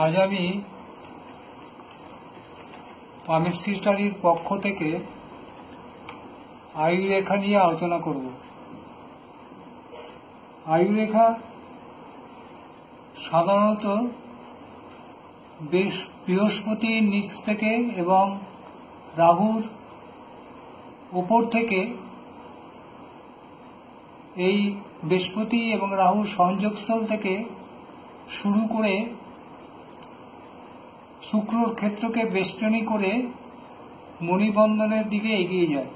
আজ আমি পামিস্ট্রি স্টাডির পক্ষ থেকে আয়ুরেখা নিয়ে আলোচনা করব। আয়ুরেখা সাধারণত বৃহস্পতির নিচ থেকে এবং রাহুর উপর থেকে এই বৃহস্পতি এবং রাহুর সংযোগস্থল থেকে শুরু করে শুক্রর ক্ষেত্রকে বেষ্টনী করে মণিবন্ধনের দিকে এগিয়ে যায়।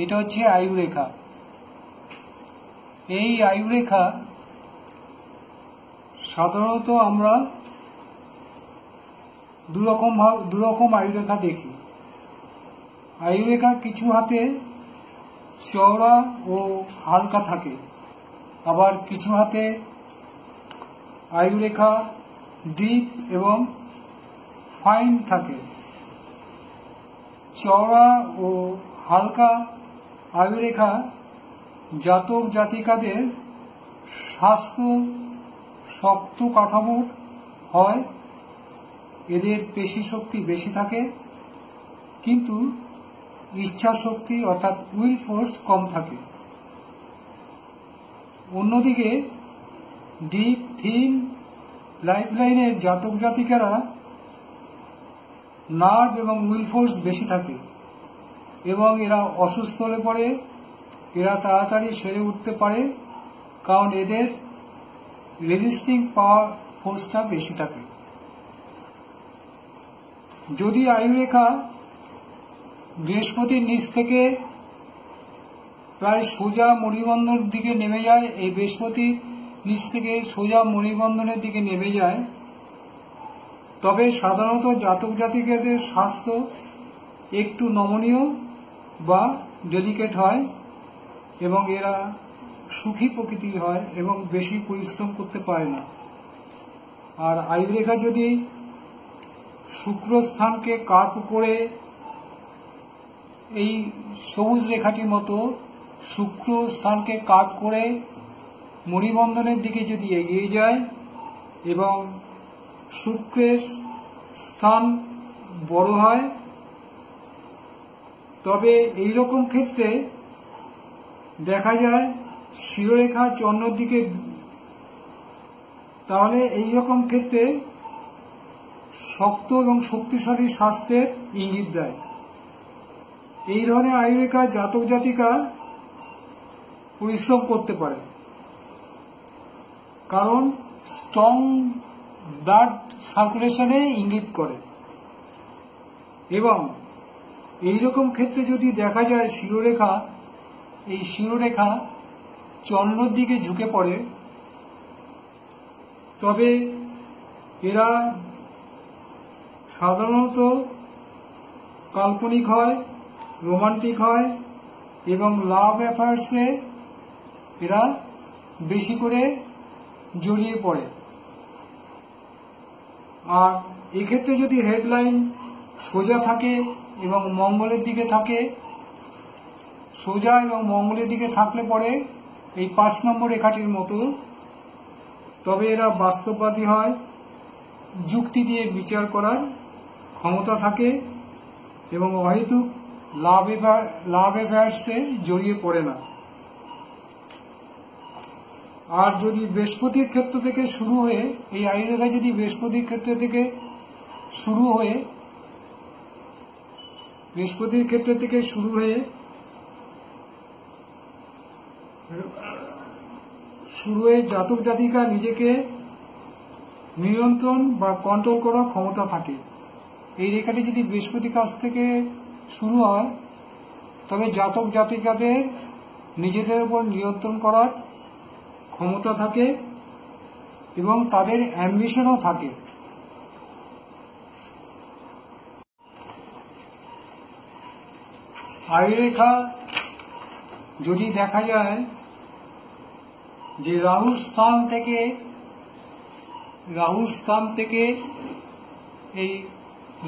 এটা হচ্ছে আয়ুরেখা। এই আয়ুরেখা সাধারণত আমরা দুরকম আয়ুরেখা দেখি। আয়ুরেখা কিছু হাতে চওড়া ও হালকা থাকে, আবার কিছু হাতে আয়ুরেখা ডিপ এবং ফাইন থাকে। চওড়া ও হালকা আয়ুরেখা জাতক জাতিকাদের স্বাস্থ্য শক্ত কাঠামোর হয়, এদের পেশি শক্তি বেশি থাকে, কিন্তু ইচ্ছা শক্তি অর্থাৎ উইল ফোর্স কম থাকে। অন্যদিকে ডিপ থিন লাইফ লাইনের জাতক জাতিকারা নার্ভ এবং উইল ফোর্স বেশি থাকে এবং এরা অসুস্থ হলে পরে এরা তাড়াতাড়ি সেরে উঠতে পারে, কারণ এদের রেজিস্টিং পাওয়ার ফোর্সটা বেশি থাকে। যদি আয়ুরেখা বৃহস্পতির নিচ থেকে প্রায় সোজা মণিবন্ধনের দিকে নেমে যায়, এই বৃহস্পতির নিচ থেকে সোজা মণিবন্ধনের দিকে নেমে যায়, তবে সাধারণত জাতক জাতিকাদের স্বাস্থ্য একটু নমনীয় বা ডেলিকেট হয় এবং এরা সুখী প্রকৃতির হয় এবং বেশি পরিশ্রম করতে পারে না। আর আয়ুরেখা যদি শুক্র স্থানকে কার্ভ করে এই সবুজ রেখাটির মতো শুক্র স্থানকে কার্ভ করে মণিবন্ধনের দিকে যদি এগিয়ে যায় এবং শুক্রের স্থান বড় হয়, তবে এই রকম ক্ষেত্রে দেখা যায় শিরোরেখা চন্দ্রের দিকে, তাহলে এই রকম ক্ষেত্রে শক্ত এবং শক্তিশালী স্বাস্থ্যের ইঙ্গিত দেয়। এই ধরনের আয়ুরেখা জাতক জাতিকা পরিশ্রম করতে পারে, কারণ স্ট্রং ব্লাড সার্কুলেশনে ইঙ্গিত করে। এবং এই রকম ক্ষেত্রে যদি দেখা যায় শিরোরেখা, এই শিরোরেখা চন্দ্রের দিকে ঝুঁকে পড়ে, তবে এরা সাধারণত কাল্পনিক হয়, রোমান্টিক হয় এবং লাভ অ্যাফেয়ার্সে এরা বেশি করে জড়িয়ে পড়ে। আর এক্ষেত্রে যদি হেডলাইন সোজা থাকে এবং মঙ্গলের দিকে থাকে, সোজা এবং মঙ্গলের দিকে থাকলে পরে এই 5 নম্বর রেখাটির মতো, তবে এরা বাস্তববাদী হয়, যুক্তি দিয়ে বিচার করার ক্ষমতা থাকে এবং অহেতুক লাভ অ্যাফেয়ার্সে জড়িয়ে পড়ে না। আর যদি বৃহস্পতির ক্ষেত্র থেকে শুরু হয়ে এই আয়ুরেখা যদি বৃহস্পতির ক্ষেত্র থেকে শুরু হয়ে জাতক জাতিকা নিজেকে নিয়ন্ত্রণ বা কন্ট্রোল করার ক্ষমতা থাকে। এই রেখাটি যদি বৃহস্পতির কাছ থেকে শুরু হয়, তবে জাতক জাতিকাদের নিজেদের উপর নিয়ন্ত্রণ করার ক্ষমতা থাকে এবং তাদের অ্যাম্বিশনও থাকে। আয়ুরেখা যদি দেখা যায় যে রাহুর স্থান থেকে এই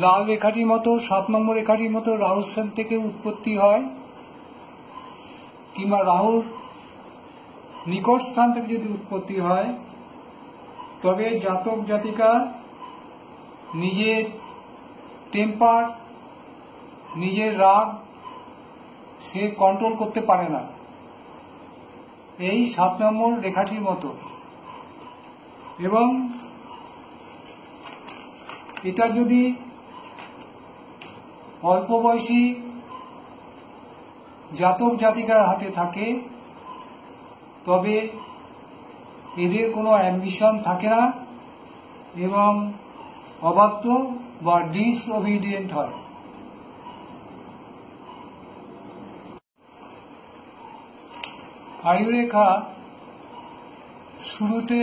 লাল রেখাটির মতো 7 নম্বর রেখাটির মতো রাহুর স্থান থেকে উৎপত্তি হয়, কিংবা রাহুর নিকট স্থান থেকে যদি উৎপত্তি হয়, তবে জাতক জাতিকা নিজের টেম্পার, নিজের রাগ সে কন্ট্রোল করতে পারে না, এই 7 নম্বর রেখাটির মতো। এবং এটা যদি অল্প বয়সী জাতক জাতিকার হাতে থাকে তবে এদের কোনো অ্যাম্বিশন থাকে না এবং অবাধ্য বা ডিসঅবিডিয়েন্ট হয়। আয়ুরেখা শুরুতে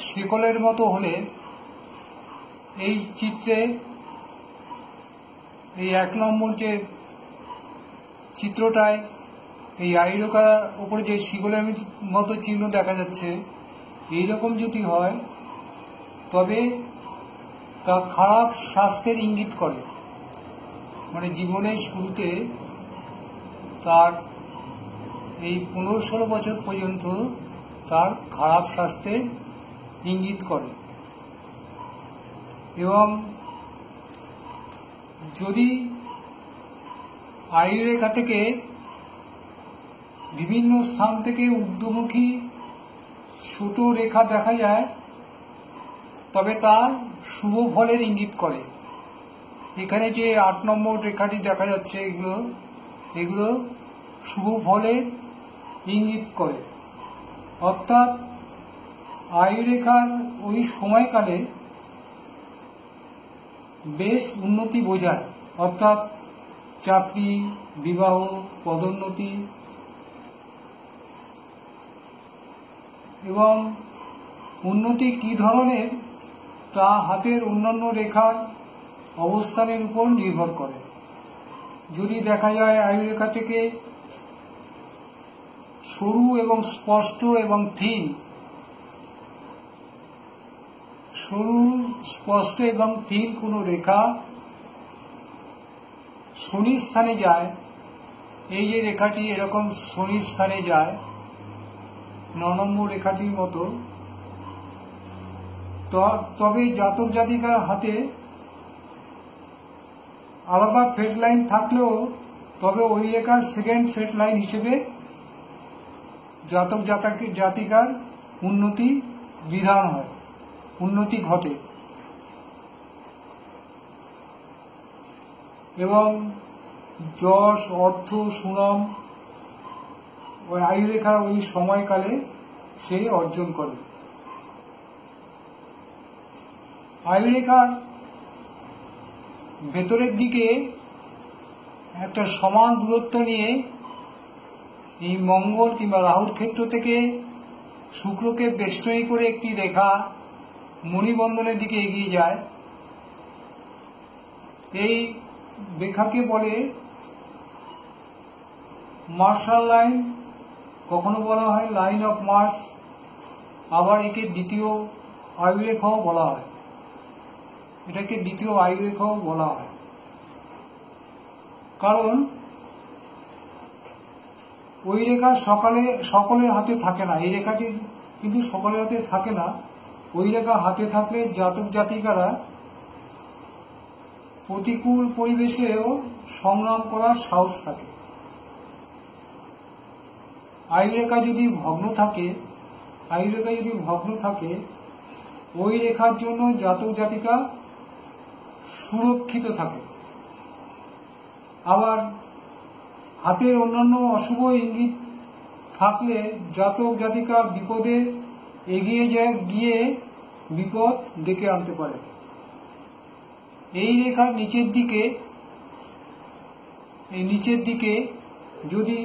শেকলের মতো হলে এই চিত্রে এই 1 নম্বর যে চিত্রটায় এই আয়ুরেখার উপরে যে শিকলের মতো চিহ্ন দেখা যাচ্ছে, এইরকম যদি হয় তবে তা খারাপ স্বাস্থ্যের ইঙ্গিত করে। মানে জীবনের শুরুতে তার এই 15-16 বছর পর্যন্ত তার খারাপ স্বাস্থ্যের ইঙ্গিত করে। এবং যদি আয়ুরেখা থেকে বিভিন্ন স্থান থেকে ঊর্ধ্বমুখী ছোট রেখা দেখা যায় তবে তা শুভ ফলের ইঙ্গিত করে। এখানে যে 8 নম্বর রেখাটি দেখা যাচ্ছে এগুলো শুভ ফলের ইঙ্গিত করে। অর্থাৎ আয়ুরেখার ওই সময়কালে বেশ উন্নতি বোঝায়, অর্থাৎ চাকরি, বিবাহ, পদোন্নতি এবং উন্নতি কী ধরনের তা হাতের অন্যান্য রেখার অবস্থানের উপর নির্ভর করে। যদি দেখা যায় আয়ুরেখা থেকে সরু এবং স্পষ্ট এবং থিন, সরু স্পষ্ট এবং থিন কোনো রেখা শনির স্থানে যায়, এই যে রেখাটি এরকম শনির স্থানে যায় 9 নম্বর রেখাটির মতো, তবে জাতক জাতিকার হাতে আলাদা ফেট লাইন থাকলেও তবে ওই রেখার সেকেন্ড ফেট লাইন হিসেবে জাতক জাতিকার উন্নতি বিধান হয়, উন্নতি ঘটে। এবং যশ, অর্থ, সুনাম ওই আয়ুরেখার ওই সময়কালে সে অর্জন করে। আয়ুরেখার ভেতরের দিকে একটা সমান দূরত্ব নিয়ে এই মঙ্গল কিংবা রাহুর ক্ষেত্র থেকে শুক্রকে বেষ্টনী করে একটি রেখা মণিবন্ধনের দিকে এগিয়ে যায়। এই রেখাকে বলে মার্শাল লাইন, কখনো বলা হয় লাইন অফ মার্স, আবার একে দ্বিতীয় আয়ুরেখাও বলা হয়, এটাকে দ্বিতীয় আয়ুরেখাও বলা হয়। কারণ ওই রেখা সকলের হাতে থাকে না, এই রেখাটি কিন্তু সকলের হাতে থাকে না। ওই রেখা হাতে থাকলে জাতক জাতিকারা প্রতিকূল পরিবেশেও সংগ্রাম করার সাহস থাকে। আয়ুরেখা যদি ভগ্ন থাকে ওই রেখার জন্য জাতক জাতিকা সুরক্ষিত থাকে। আবার হাতের অন্যান্য অশুভ ইঙ্গিত থাকলে জাতক জাতিকা বিপদে এগিয়ে গিয়ে বিপদ ডেকে আনতে পারে। এই রেখার নিচের দিকে যদি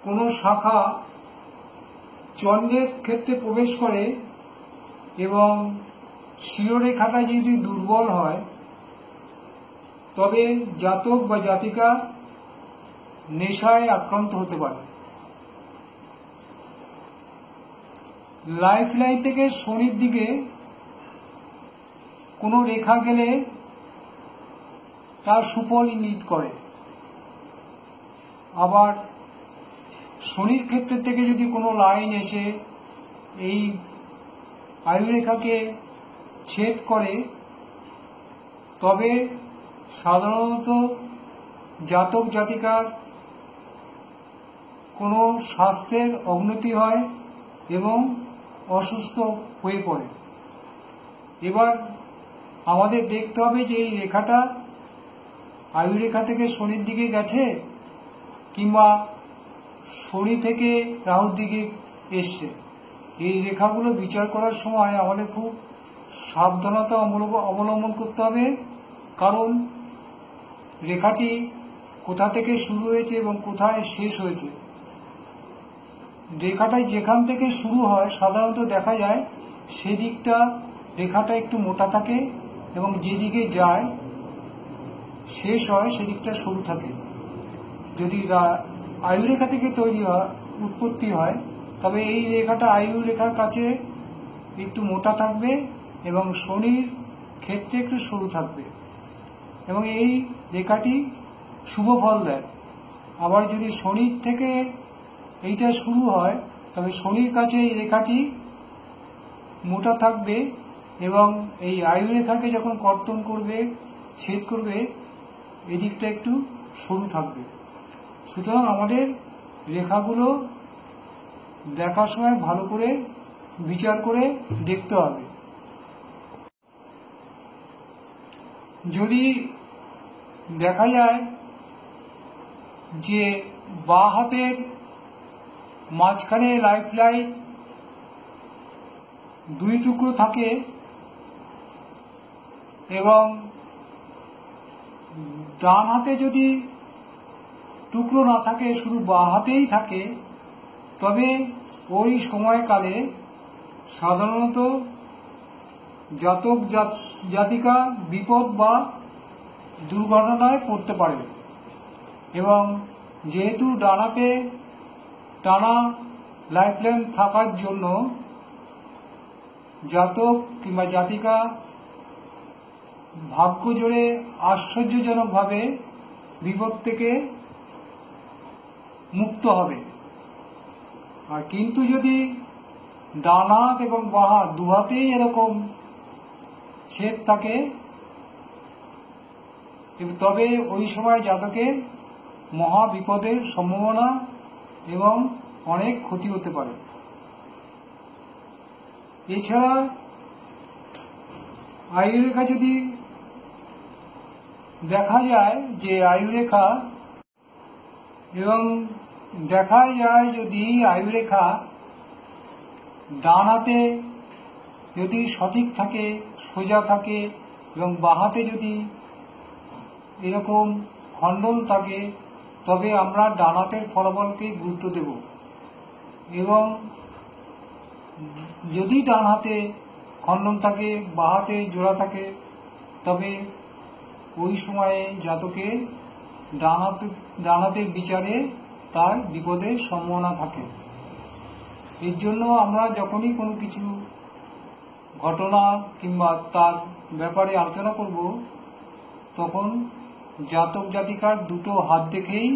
কোনো শাখা চন্দ্রের ক্ষেত্রে প্রবেশ করে এবং শিরোরেখাটা যদি দুর্বল হয় তবে জাতক বা জাতিকা নেশায় আক্রান্ত হতে পারে। লাইফ লাইন থেকে শনির দিকে কোনো রেখা গেলে তার সুফল ইঙ্গিত করে। আবার শনির ক্ষেত্র থেকে যদি কোনো লাইন এসে এই আয়ুরেখাকে ছেদ করে, তবে সাধারণত জাতক জাতিকার কোনো স্বাস্থ্যের অবনতি হয় এবং অসুস্থ হয়ে পড়ে। এবার আমাদের দেখতে হবে যে এই রেখাটা আয়ুরেখা থেকে শনির দিকে গেছে কিংবা শনি থেকে রাহুর দিকে এসছে। এই রেখাগুলো বিচার করার সময় আমাদের খুব সাবধানতা অবলম্বন করতে হবে, কারণ রেখাটি কোথা থেকে শুরু হয়েছে এবং কোথায় শেষ হয়েছে। রেখাটাই যেখান থেকে শুরু হয় সাধারণত দেখা যায় সেদিকটা রেখাটা একটু মোটা থাকে এবং যেদিকে যায় শেষ হয় সেদিকটা সরু থাকে। যদি আয়ুরেখা থেকে তৈরি হয়, উৎপত্তি হয়, তবে এই রেখাটা আয়ুরেখার কাছে একটু মোটা থাকবে এবং শনির ক্ষেত্রে একটু সরু থাকবে এবং এই রেখাটি শুভ ফল দেয়। আবার যদি শনির থেকে এইটা শুরু হয় তবে শনির কাছে এই রেখাটি মোটা থাকবে এবং এই আয়ুরেখাকে যখন কর্তন করবে, ছেদ করবে, এদিকটা একটু সরু থাকবে। সুতরাং আমাদের রেখাগুলো দেখার সময় ভালো করে বিচার করে দেখতে হবে। যদি দেখা যায় যে বাঁ হাতের মাঝখানে লাইফ লাইন 2 টুকরো থাকে এবং ডান হাতে যদি টুকরো না থাকে, শুধু বাঁ হাতেই থাকে, তবে ওই সময়কালে সাধারণত জাতক জাতিকা বিপদ বা দুর্ঘটনায় পড়তে পারে। এবং যেহেতু ডানাতে টানা লাইফলাইন থাকার জন্য জাতক কিংবা জাতিকা ভাগ্য জোরে আশ্চর্যজনকভাবে বিপদ থেকে মুক্ত হবে। আর কিন্তু যদি ডান হাত এবং বাঁ হাত দুহাতেই এরকম ছেদ থাকে, তবে ওই সময় জাতকের মহা বিপদের সম্ভাবনা এবং অনেক ক্ষতি হতে পারে। এছাড়া আয়ুরেখা যদি দেখা যায় যে আয়ুরেখা এবং দেখা যায় যদি আয়ুরেখা ডান হাতে যদি সঠিক থাকে, সোজা থাকে এবং বাঁ হাতে যদি এরকম খণ্ডন থাকে, তবে আমরা ডান হাতের ফলাফলকে গুরুত্ব দেব। এবং যদি ডান হাতে খণ্ডন থাকে, বাঁ হাতে জোড়া থাকে, তবে ওই সময়ে জাতকের ডান হাতের বিচারে তার বিপদের সম্ভাবনা থাকে। এর জন্য আমরা যখনই কোনো কিছু ঘটনা কিংবা তার ব্যাপারে আলোচনা করব, তখন জাতক জাতিকার দুটো হাত দেখেই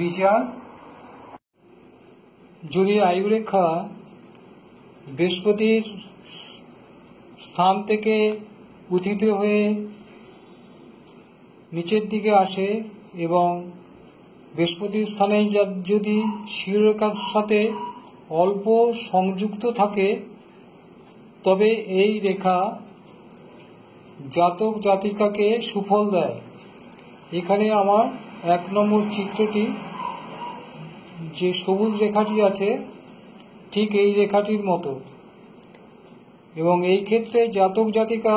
বিচার। যদি আয়ুরেখা বৃহস্পতির স্থান থেকে উত্থিত হয়ে নিচের দিকে আসে এবং বৃহস্পতির স্থানে যদি শিরোরেখার সাথে অল্প সংযুক্ত থাকে, তবে এই রেখা জাতক জাতিকাকে সুফল দেয়। এখানে আমার 1 নম্বর চিত্রটি, যে সবুজ রেখাটি আছে ঠিক এই রেখাটির মতো। এবং এই ক্ষেত্রে জাতক জাতিকা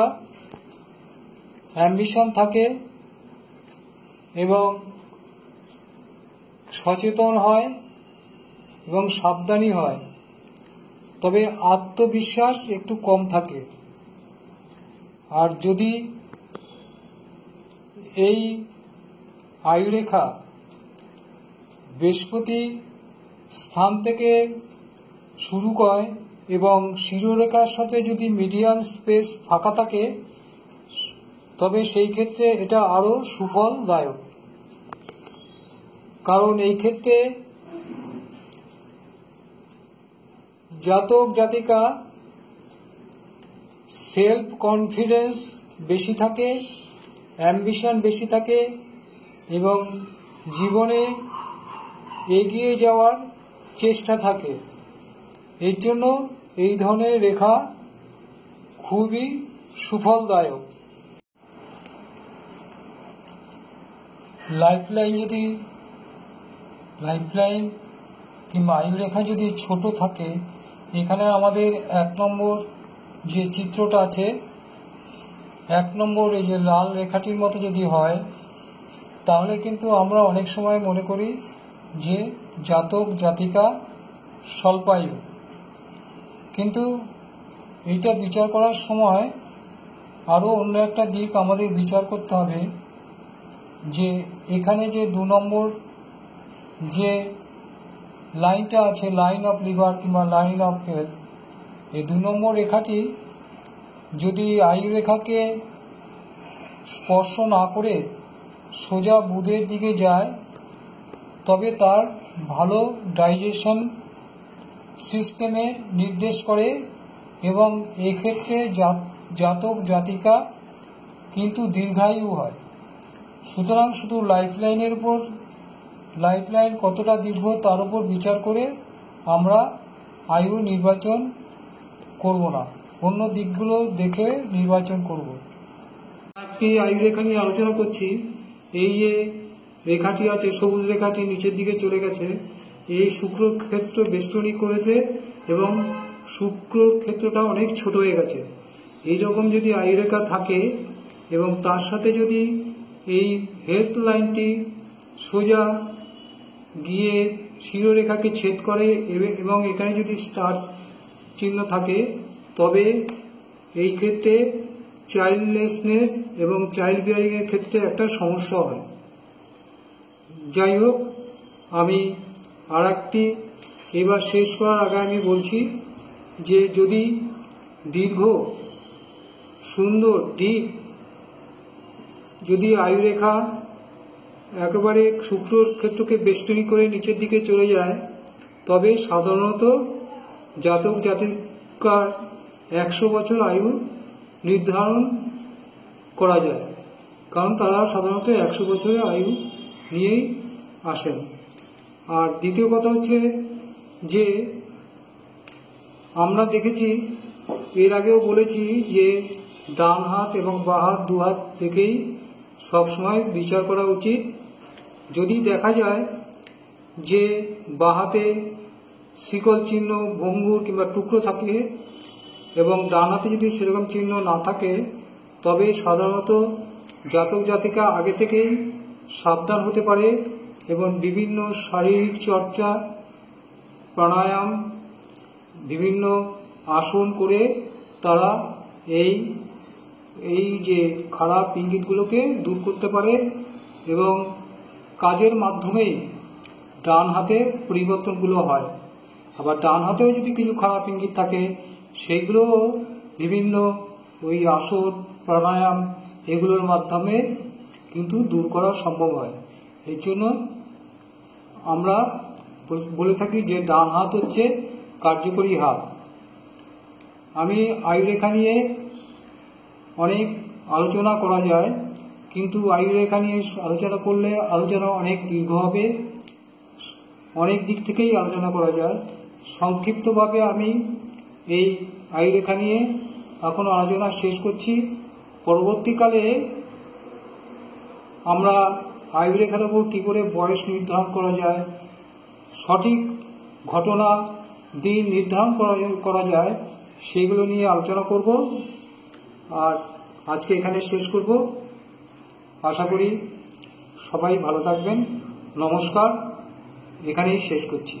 অ্যাম্বিশন থাকে এবং সচেতন হয় এবং সাবধানী হয়, তবে আত্মবিশ্বাস একটু কম থাকে। আর যদি এই আয়ুরেখা বৃহস্পতি স্থান থেকে শুরু করে এবং শিরোরেখার সাথে যদি মিডিয়ান স্পেস ফাঁকা থাকে, তবে সেই ক্ষেত্রে এটা আরো সুফলদায়ক। কারণ এই ক্ষেত্রে জাতক জাতিকা সেলফ কনফিডেন্স বেশি থাকে, অ্যাম্বিশন বেশি থাকে এবং জীবনে এগিয়ে যাওয়ার চেষ্টা থাকে। এর জন্য এই ধরনের রেখা খুবই সুফলদায়ক। লাইফলাইন কিংবা আয়ুরেখা যদি ছোট থাকে, এখানে আমাদের 1 নম্বর যে চিত্রটা আছে, 1 নম্বর এই যে লাল রেখাটির মতো যদি হয়, তাহলে কিন্তু আমরা অনেক সময় মনে করি যে জাতক জাতিকা স্বল্পায়ু। কিন্তু এইটা বিচার করার সময় আরও অন্য একটা দিক আমাদের বিচার করতে হবে, যে এখানে যে 2 নম্বর যে লাইনটা আছে, লাইন অফ লিভার কিংবা লাইন অফ হেলথ, এই 2 নম্বর রেখাটি যদি আয়ু রেখাকে স্পর্শ না করে সোজা বুধের দিকে যায়, তবে তার ভালো ডাইজেশন সিস্টেমের নির্দেশ করে এবং এক্ষেত্রে জাতক জাতিকা কিন্তু দীর্ঘায়ু হয়। সুতরাং শুধু লাইফলাইন কতটা দীর্ঘ তার উপর বিচার করে আমরা আয়ু নির্বাচন করব না, অন্য দিকগুলো দেখে নির্বাচন করব। একটি আয়ু রেখা নিয়ে আলোচনা করছি। এই যে রেখাটি আছে, সবুজ রেখাটি নিচের দিকে চলে গেছে, এই শুক্রর ক্ষেত্র বেষ্টনী করেছে এবং শুক্রর ক্ষেত্রটা অনেক ছোট হয়ে গেছে। এইরকম যদি আয়ু রেখা থাকে এবং তার সাথে যদি এই হেলথ লাইনটি সোজা গিয়ে শিরোরেখাকে ছেদ করে এবং এখানে যদি স্টার চিহ্ন থাকে, তবে এই ক্ষেত্রে চাইল্ডলেসনেস এবং চাইল্ড বিয়ারিং এর ক্ষেত্রে একটা সমস্যা হয়। যাই হোক, আমি আর একটি এবার শেষ করার আগে আমি বলছি যে যদি দীর্ঘ সুন্দর ডিপ যদি আয়ুরেখা একেবারে শুক্রর ক্ষেত্রকে বেষ্টনী করে নিচের দিকে চলে যায়, তবে সাধারণত জাতক জাতিকার 100 বছর আয়ু নির্ধারণ করা যায়, কারণ তারা সাধারণত 100 বছরের আয়ু নিয়েই আসেন। আর দ্বিতীয় কথা হচ্ছে যে আমরা দেখেছি, এর আগেও বলেছি যে ডান হাত এবং বাঁ হাত, 2 হাত দেখেই সবসময় বিচার করা উচিত। যদি দেখা যায় যে বাঁ হাতে শিকল চিহ্ন, ভঙ্গুর কিংবা টুকরো থাকে এবং ডান হাতে যদি সেরকম চিহ্ন না থাকে, তবে সাধারণত জাতক জাতিকা আগে থেকেই সাবধান হতে পারে এবং বিভিন্ন শারীরিক চর্চা, প্রাণায়াম, বিভিন্ন আসন করে তারা এই যে খারাপ ইঙ্গিতগুলোকে দূর করতে পারে এবং কাজের মাধ্যমেই ডান হাতে পরিবর্তনগুলো হয়। আবার ডান হাতেও যদি কিছু খারাপ ইঙ্গিত থাকে, সেইগুলো বিভিন্ন ওই আসন, প্রাণায়াম এগুলোর মাধ্যমে কিন্তু দূর করা সম্ভব হয়। এই জন্য আমরা বলে থাকি যে ডান হাত হচ্ছে কার্যকরী হাত। আমি আয়ুরেখা নিয়ে অনেক আলোচনা করা যায়, কিন্তু আয়ুরেখা নিয়ে আলোচনা করলে আলোচনা অনেক দীর্ঘ হবে, অনেক দিক থেকেই আলোচনা করা যায়। সংক্ষিপ্তভাবে আমি এই আয়ুরেখা নিয়ে এখন আলোচনা শেষ করছি। পরবর্তীকালে আমরা আয়ুরেখার উপর কী করে বয়স নির্ধারণ করা যায়, সঠিক ঘটনা, দিন নির্ধারণ করা যায়, সেইগুলো নিয়ে আলোচনা করব। আর আজকে এখানে শেষ করব। আশা করি সবাই ভালো থাকবেন। নমস্কার, এখানেই শেষ করছি।